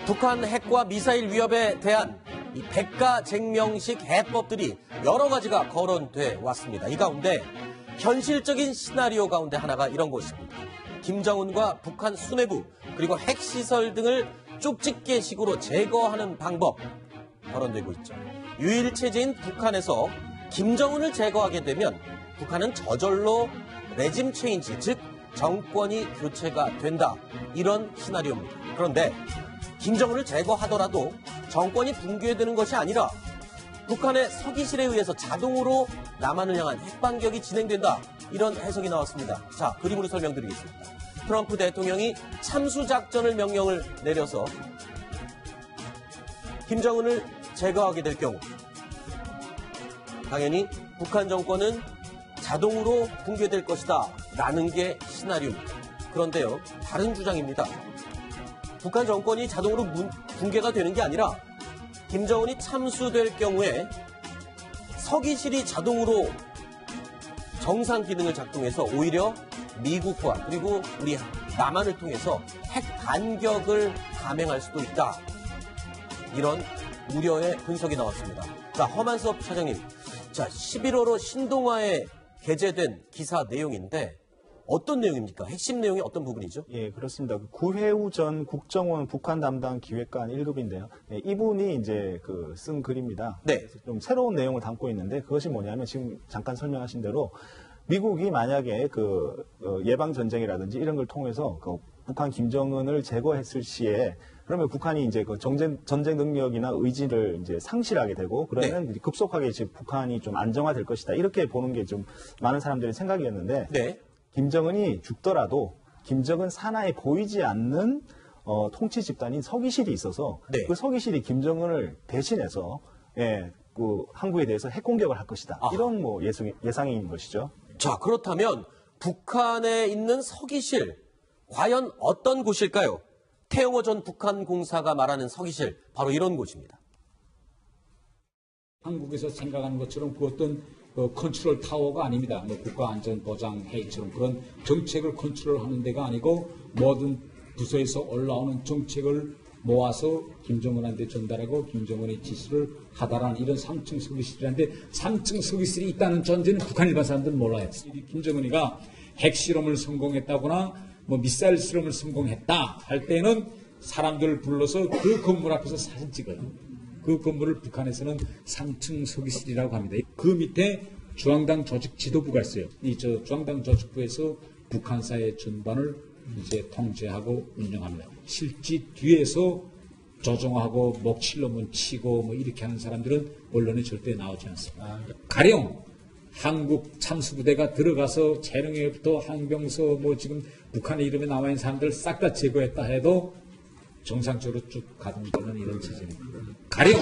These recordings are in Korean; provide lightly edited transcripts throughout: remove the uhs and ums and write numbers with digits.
북한 핵과 미사일 위협에 대한 이 백가쟁명식 해법들이 여러 가지가 거론돼 왔습니다. 이 가운데 현실적인 시나리오 가운데 하나가 이런 것입니다. 김정은과 북한 수뇌부 그리고 핵시설 등을 쪽집게식으로 제거하는 방법 거론되고 있죠. 유일체제인 북한에서 김정은을 제거하게 되면 북한은 저절로 레짐 체인지, 즉 정권이 교체가 된다. 이런 시나리오입니다. 그런데 김정은을 제거하더라도 정권이 붕괴되는 것이 아니라 북한의 서기실에 의해서 자동으로 남한을 향한 핵반격이 진행된다. 이런 해석이 나왔습니다. 자, 그림으로 설명드리겠습니다. 트럼프 대통령이 참수작전을 명령을 내려서 김정은을 제거하게 될 경우 당연히 북한 정권은 자동으로 붕괴될 것이다 라는 게 시나리오입니다. 그런데요, 다른 주장입니다. 북한 정권이 자동으로 붕괴가 되는 게 아니라 김정은이 참수될 경우에 서기실이 자동으로 정상 기능을 작동해서 오히려 미국과 그리고 우리 남한을 통해서 핵 반격을 감행할 수도 있다. 이런 우려의 분석이 나왔습니다. 자, 허만섭 차장님. 자, 11월호 신동아에 게재된 기사 내용인데 어떤 내용입니까? 핵심 내용이 어떤 부분이죠? 예, 그렇습니다. 구회우 전 국정원 북한 담당 기획관 1급인데요. 예, 이분이 이제 쓴 글입니다. 네. 그래서 좀 새로운 내용을 담고 있는데 그것이 뭐냐면 지금 잠깐 설명하신 대로 미국이 만약에 예방 전쟁이라든지 이런 걸 통해서 북한 김정은을 제거했을 시에 그러면 북한이 이제 전쟁 능력이나 의지를 이제 상실하게 되고 그러면 네. 급속하게 이제 북한이 좀 안정화될 것이다. 이렇게 보는 게 좀 많은 사람들의 생각이었는데 네. 김정은이 죽더라도 김정은 산하에 보이지 않는 통치 집단인 서기실이 있어서 네. 그 서기실이 김정은을 대신해서 한국에 대해서 핵 공격을 할 것이다. 아. 이런 예상인 것이죠. 자, 그렇다면 북한에 있는 서기실 과연 어떤 곳일까요? 태영호 전 북한 공사가 말하는 서기실 바로 이런 곳입니다. 한국에서 생각하는 것처럼 그 어떤 컨트롤 타워가 아닙니다. 국가안전보장회의처럼 그런 정책을 컨트롤하는 데가 아니고 모든 부서에서 올라오는 정책을 모아서 김정은한테 전달하고 김정은의 지시를 하다라는 이런 3층 서기실이라는데 3층 서기실이 있다는 전제는 북한 일반 사람들은 몰라요. 김정은이가 핵실험을 성공했다거나 미사일 실험을 성공했다 할 때는 사람들을 불러서 그 건물 앞에서 사진 찍어요. 그 건물을 북한에서는 3층 서기실이라고 합니다. 그 밑에 중앙당 조직 지도부가 있어요. 중앙당 조직부에서 북한사의 전반을 이제 통제하고 운영합니다. 실제 뒤에서 조종하고 목칠로문 치고 이렇게 하는 사람들은 언론에 절대 나오지 않습니다. 가령 한국 참수부대가 들어가서 재령에부터 항병서 지금 북한의 이름에 나와 있는 사람들 싹 다 제거했다 해도 정상적으로 쭉 가동되는 이런 체제입니다. 가령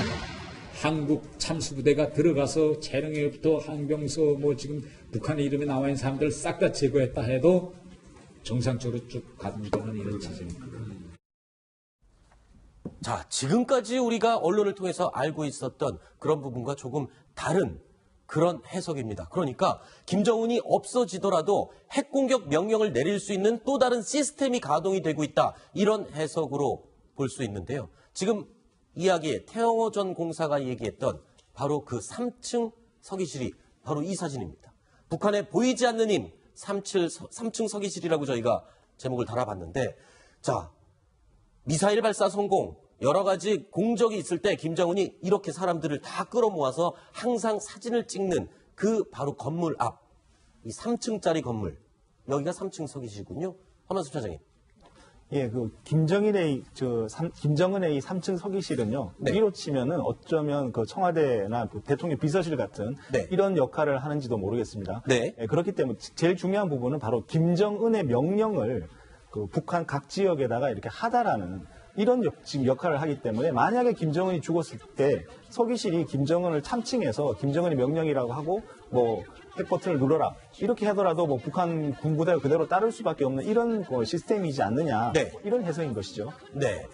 한국 참수부대가 들어가서 재령에부터 항병서 지금 북한의 이름에 나와 있는 사람들 싹 다 제거했다 해도 정상적으로 쭉 가동되는 이런 체제입니다. 자, 지금까지 우리가 언론을 통해서 알고 있었던 그런 부분과 조금 다른 그런 해석입니다. 그러니까 김정은이 없어지더라도 핵공격 명령을 내릴 수 있는 또 다른 시스템이 가동이 되고 있다. 이런 해석으로 볼 수 있는데요. 지금 이야기에 태영호 전 공사가 얘기했던 바로 그 3층 서기실이 바로 이 사진입니다. 북한에 보이지 않는 힘 3층 서기실이라고 저희가 제목을 달아봤는데 자, 미사일 발사 성공 여러 가지 공적이 있을 때 김정은이 이렇게 사람들을 다 끌어모아서 항상 사진을 찍는 그 바로 건물 앞, 이 3층짜리 건물. 여기가 3층 서기실이군요. 허만섭 차장님. 예, 김정은의 이 3층 서기실은요. 네. 우리로 치면은 어쩌면 청와대나 대통령 비서실 같은 네. 이런 역할을 하는지도 모르겠습니다. 네. 예, 그렇기 때문에 제일 중요한 부분은 바로 김정은의 명령을 북한 각 지역에다가 이렇게 하다라는 이런 지금 역할을 하기 때문에 만약에 김정은이 죽었을 때 서기실이 김정은을 참칭해서 김정은의 명령이라고 하고 핵 버튼을 눌러라 이렇게 하더라도 북한 군부대가 그대로 따를 수밖에 없는 이런 시스템이지 않느냐 네. 이런 해석인 것이죠. 네.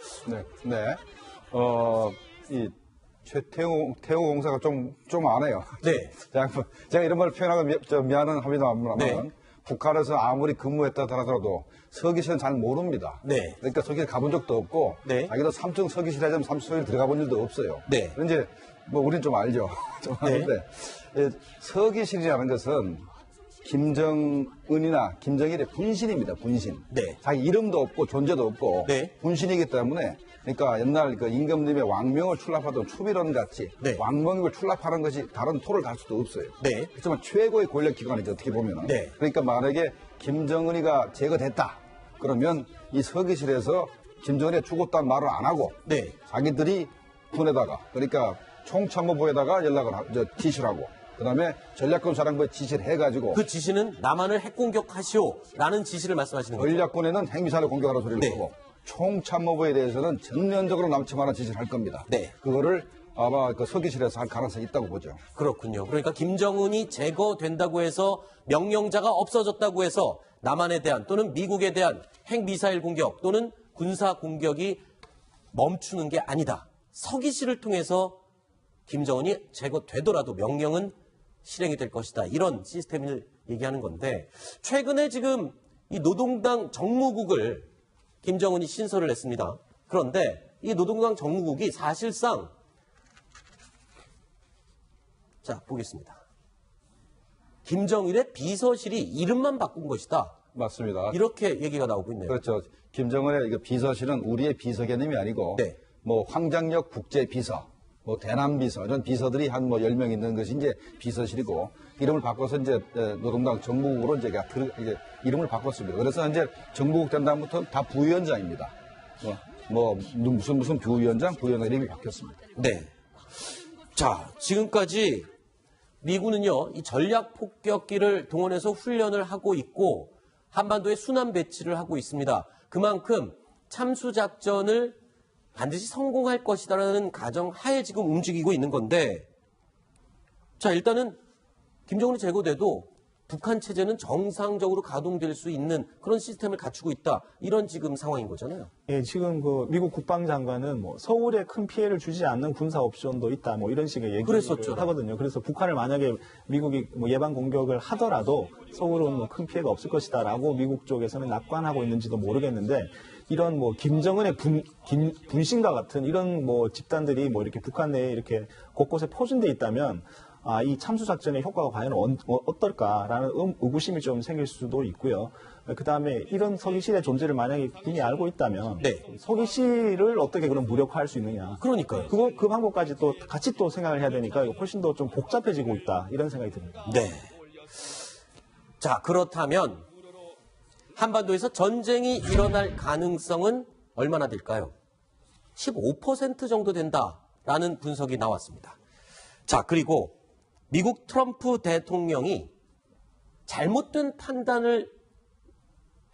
이 태호 공사가 좀 안 해요. 네. 제가 이런 말 표현하고 미안은 합니다만 네. 북한에서 아무리 근무했다 하더라도 서기실은 잘 모릅니다. 네. 그러니까 서기실 가본 적도 없고 네. 자기도 삼층 서기실 하자면 삼층 서기실 들어가 본 일도 없어요. 네. 이제 뭐 우리는 좀 알죠. 좀 아는데 서기실이라는 것은 김정은이나 김정일의 분신입니다. 분신. 네. 자기 이름도 없고 존재도 없고 네. 분신이기 때문에 그러니까 옛날 그 임금님의 왕명을 출납하던 추비론 같이 네. 왕명을 출납하는 것이 다른 토를 갈 수도 없어요. 네. 그렇지만 최고의 권력 기관이죠. 어떻게 보면은. 네. 그러니까 만약에 김정은이가 제거됐다. 그러면 이 서기실에서 김정은이 죽었다는 말을 안 하고 네. 자기들이 군에다가 그러니까 총참모부에다가 지시를 하고 그다음에 전략군 사령부에 지시를 해가지고 그 지시는 남한을 핵공격하시오라는 지시를 말씀하시는 거죠. 전략군에는 핵미사일을 공격하라는 소리를 네. 하고 총참모부에 대해서는 전면적으로 남침하는 지시를 할 겁니다. 네. 그거를 아마 그 서기실에서 할 가능성이 있다고 보죠. 그렇군요. 그러니까 김정은이 제거된다고 해서 명령자가 없어졌다고 해서 남한에 대한 또는 미국에 대한 핵미사일 공격 또는 군사 공격이 멈추는 게 아니다. 서기실을 통해서 김정은이 제거되더라도 명령은 실행이 될 것이다. 이런 시스템을 얘기하는 건데 최근에 지금 이 노동당 정무국을 김정은이 신설을 했습니다. 그런데 이 노동당 정무국이 사실상 자 보겠습니다. 김정일의 비서실이 이름만 바꾼 것이다. 맞습니다. 이렇게 얘기가 나오고 있네요. 그렇죠. 김정은의 이거 비서실은 우리의 비서 개념이 아니고 네. 뭐 황장역 국제비서, 뭐 대남비서 이런 비서들이 한 뭐 10명 있는 것이 이제 비서실이고 이름을 바꿔서 이제 노동당 정무국으로 이제 이름을 바꿨습니다. 그래서 이제 정무국 된 다음부터 다 부위원장입니다. 무슨 부위원장 이름이 바뀌었습니다. 네. 자, 지금까지 미군은요, 이 전략 폭격기를 동원해서 훈련을 하고 있고 한반도에 순환 배치를 하고 있습니다. 그만큼 참수 작전을 반드시 성공할 것이다라는 가정 하에 지금 움직이고 있는 건데, 자, 일단은 김정은이 제거돼도 북한 체제는 정상적으로 가동될 수 있는 그런 시스템을 갖추고 있다. 이런 지금 상황인 거잖아요. 예, 지금 그 미국 국방장관은 뭐 서울에 큰 피해를 주지 않는 군사 옵션도 있다. 뭐 이런 식의 얘기를 그랬었죠. 하거든요. 그래서 북한을 만약에 미국이 뭐 예방 공격을 하더라도 서울은 뭐 큰 피해가 없을 것이다라고 미국 쪽에서는 낙관하고 있는지도 모르겠는데 이런 뭐 김정은의 분신과 같은 이런 뭐 집단들이 뭐 이렇게 북한 내에 이렇게 곳곳에 포진돼 있다면 이 참수 작전의 효과가 과연 어떨까라는 의구심이 좀 생길 수도 있고요. 그 다음에 이런 서기실의 존재를 만약에 군이 알고 있다면 네. 서기실을 어떻게 그럼 무력화할 수 있느냐. 그러니까요. 그 방법까지 또 같이 또 생각을 해야 되니까 훨씬 더 좀 복잡해지고 있다 이런 생각이 듭니다. 네. 자, 그렇다면 한반도에서 전쟁이 일어날 가능성은 얼마나 될까요? 15% 정도 된다라는 분석이 나왔습니다. 자, 그리고 미국 트럼프 대통령이 잘못된 판단을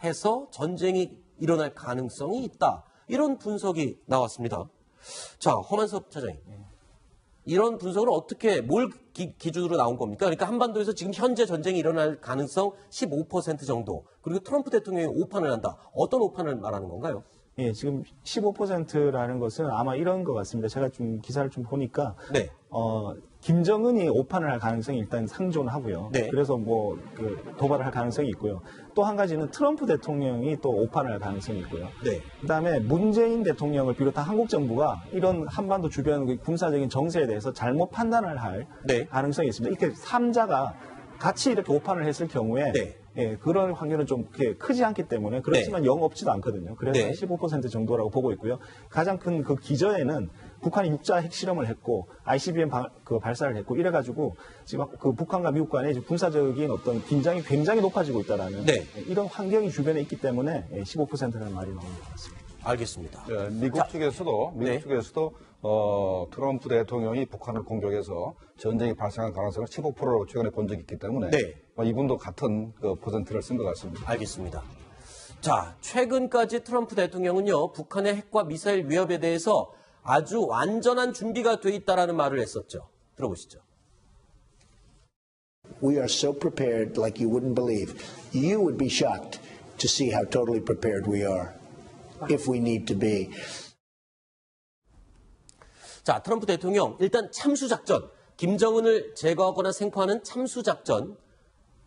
해서 전쟁이 일어날 가능성이 있다. 이런 분석이 나왔습니다. 자, 허만섭 차장님. 이런 분석을 어떻게, 뭘 기준으로 나온 겁니까? 그러니까 한반도에서 지금 현재 전쟁이 일어날 가능성 15% 정도. 그리고 트럼프 대통령이 오판을 한다. 어떤 오판을 말하는 건가요? 예, 지금 15%라는 것은 아마 이런 것 같습니다. 제가 좀 기사를 좀 보니까 네. 김정은이 오판을 할 가능성이 일단 상존하고요. 네. 그래서 뭐 도발을 할 가능성이 있고요. 또 한 가지는 트럼프 대통령이 또 오판을 할 가능성이 있고요. 네. 그다음에 문재인 대통령을 비롯한 한국 정부가 이런 한반도 주변 군사적인 정세에 대해서 잘못 판단을 할 네. 가능성이 있습니다. 이렇게 3자가 같이 이렇게 오판을 했을 경우에 네. 예, 그런 확률은 좀 크지 않기 때문에 그렇지만 영 없지도 않거든요. 그래서 네. 15% 정도라고 보고 있고요. 가장 큰 그 기저에는 북한이 육자 핵실험을 했고 ICBM 발사를 했고 이래가지고 지금 그 북한과 미국 간의 군사적인 어떤 긴장이 굉장히 높아지고 있다라는 네. 이런 환경이 주변에 있기 때문에 15%라는 말이 나오는 것 같습니다. 알겠습니다. 네, 미국 측에서도 트럼프 대통령이 북한을 공격해서 전쟁이 발생할 가능성을 15%로 최근에 본 적이 있기 때문에 네. 이분도 같은 그 퍼센트를 쓴 것 같습니다. 알겠습니다. 자, 최근까지 트럼프 대통령은요, 북한의 핵과 미사일 위협에 대해서 아주 완전한 준비가 돼 있다라는 말을 했었죠. 들어보시죠. We are so prepared like you wouldn't believe. You would be shocked to see how totally prepared we are if we need to be. 자, 트럼프 대통령 일단 참수작전, 김정은을 제거하거나 생포하는 참수작전,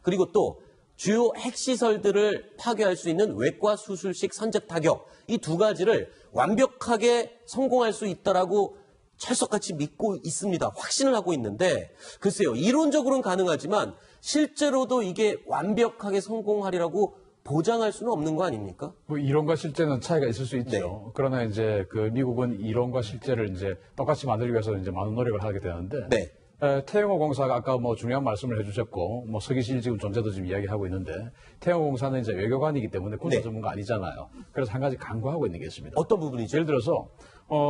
그리고 또 주요 핵시설들을 파괴할 수 있는 외과 수술식 선제 타격 이 두 가지를 완벽하게 성공할 수 있다라고 철석같이 믿고 있습니다. 확신을 하고 있는데 글쎄요. 이론적으로는 가능하지만 실제로도 이게 완벽하게 성공하리라고 보장할 수는 없는 거 아닙니까? 뭐 이론과 실제는 차이가 있을 수 있죠. 네. 그러나 이제 그 미국은 이론과 실제를 이제 똑같이 만들기 위해서 이제 많은 노력을 하게 되는데 네. 태영호 공사가 아까 뭐 중요한 말씀을 해주셨고 뭐 서기실 지금 존재도 지금 이야기하고 있는데 태영호 공사는 이제 외교관이기 때문에 군사 네. 전문가 아니잖아요. 그래서 한 가지 강구하고 있는 게 있습니다. 어떤 부분이죠? 예를 들어서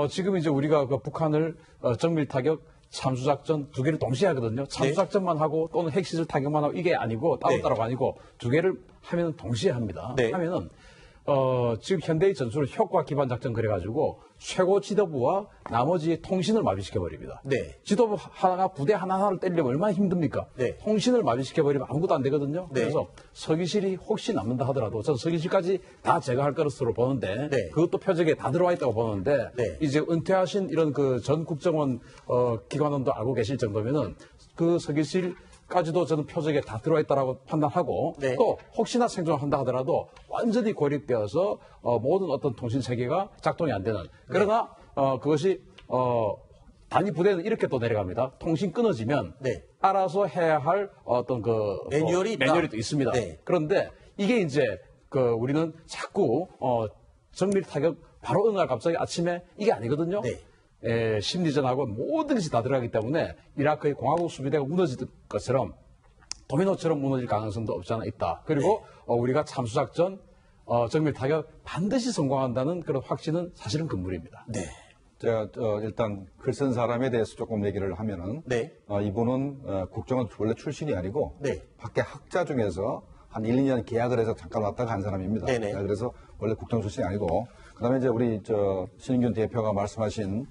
지금 이제 우리가 그 북한을 정밀 타격 참수작전 두 개를 동시에 하거든요. 참수작전만 하고 또는 핵시설 타격만 하고 이게 아니고 따로따로가 아니고 두 개를 하면 동시에 합니다. 네. 하면은 지금 현대의 전술은 효과 기반 작전 그래가지고 최고 지도부와 나머지 통신을 마비시켜버립니다. 네. 지도부 하나가 부대 하나하나를 때리려면 얼마나 힘듭니까? 네. 통신을 마비시켜버리면 아무것도 안 되거든요. 네. 그래서 서기실이 혹시 남는다 하더라도 저는 서기실까지 다 제거할 것으로 보는데 네. 그것도 표적에 다 들어와 있다고 보는데 네. 이제 은퇴하신 이런 그 전 국정원 기관원도 알고 계실 정도면은 그 서기실까지도 저는 표적에 다 들어와 있다라고 판단하고 네. 또 혹시나 생존한다 하더라도 완전히 고립되어서 모든 어떤 통신 체계가 작동이 안 되는 그러나 그것이 단위 부대는 이렇게 또 내려갑니다. 통신 끊어지면 네. 알아서 해야 할 어떤 그 매뉴얼이 있다. 매뉴얼이 또 있습니다. 네. 그런데 이게 이제 그 우리는 자꾸 정밀 타격 바로 어느 날 갑자기 아침에 이게 아니거든요. 네. 심리전하고 모든 것이 다 들어가기 때문에 이라크의 공화국 수비대가 무너질 것처럼 도미노처럼 무너질 가능성도 없지 않아 있다. 그리고 우리가 참수작전, 정밀 타격 반드시 성공한다는 그런 확신은 사실은 금물입니다. 네. 제가 일단 글 쓴 사람에 대해서 조금 얘기를 하면은 네. 이분은 국정원 원래 출신이 아니고 네. 밖에 학자 중에서 한 1, 2년 계약을 해서 잠깐 왔다가 간 사람입니다. 네네. 그래서 원래 국정 출신이 아니고 그다음에 이제 우리 신인균 대표가 말씀하신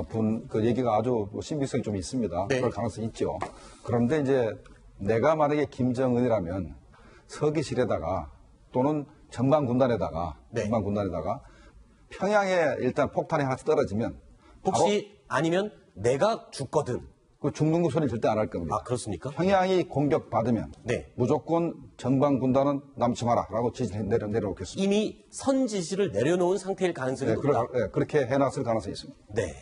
분 그 얘기가 아주 신빙성이 좀 있습니다. 네. 그럴 가능성이 있죠. 그런데 이제 내가 만약에 김정은이라면 서기실에다가 또는 전방군단에다가 네. 전방군단에다가 평양에 일단 폭탄이 하나 떨어지면 혹시 아니면 내가 죽거든. 그 죽는 거 소리 절대 안 할 겁니다. 아, 그렇습니까? 평양이 공격받으면 네. 무조건 전방군단은 남지 마라라고 지시를 내려놓겠습니다. 이미 선지시를 내려놓은 상태일 가능성이 높다. 그렇게 해놨을 가능성이 있습니다. 네.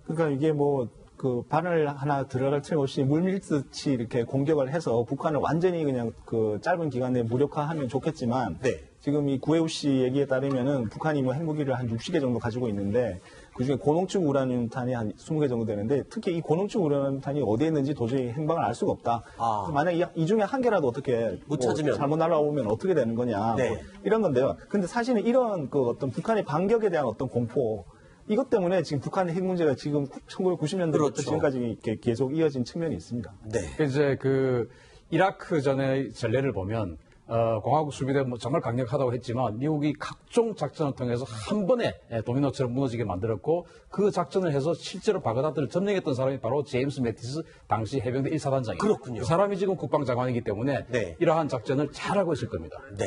그러니까 이게 뭐 그 바늘 하나 들어갈 틈 없이 물밀듯이 이렇게 공격을 해서 북한을 완전히 그냥 그 짧은 기간 내에 무력화하면 좋겠지만 네. 지금 이 구혜우 씨 얘기에 따르면은 북한이 뭐 핵무기를 한 60개 정도 가지고 있는데 그중에 고농축 우라늄탄이 한 20개 정도 되는데 특히 이 고농축 우라늄탄이 어디에 있는지 도저히 행방을 알 수가 없다. 아. 만약 이 중에 한 개라도 어떻게 못 찾으면. 잘못 날아오면 어떻게 되는 거냐 네. 뭐 이런 건데요. 근데 사실은 이런 그 어떤 북한의 반격에 대한 어떤 공포 이것 때문에 지금 북한의 핵 문제가 지금 1990년대부터 그렇죠. 지금까지 이렇게 계속 이어진 측면이 있습니다. 네. 이제 그 이라크 전의 전례를 보면 공화국 수비대 뭐 정말 강력하다고 했지만 미국이 각종 작전을 통해서 한 번에 도미노처럼 무너지게 만들었고 그 작전을 해서 실제로 바그다드를 점령했던 사람이 바로 제임스 매티스 당시 해병대 1사단장이에요. 그렇군요. 그 사람이 지금 국방장관이기 때문에 네. 이러한 작전을 잘 알고 있을 겁니다. 네.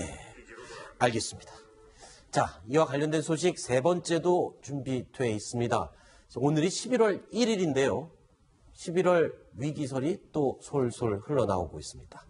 알겠습니다. 자, 이와 관련된 소식 세 번째도 준비되어 있습니다. 오늘이 11월 1일인데요. 11월 위기설이 또 솔솔 흘러나오고 있습니다.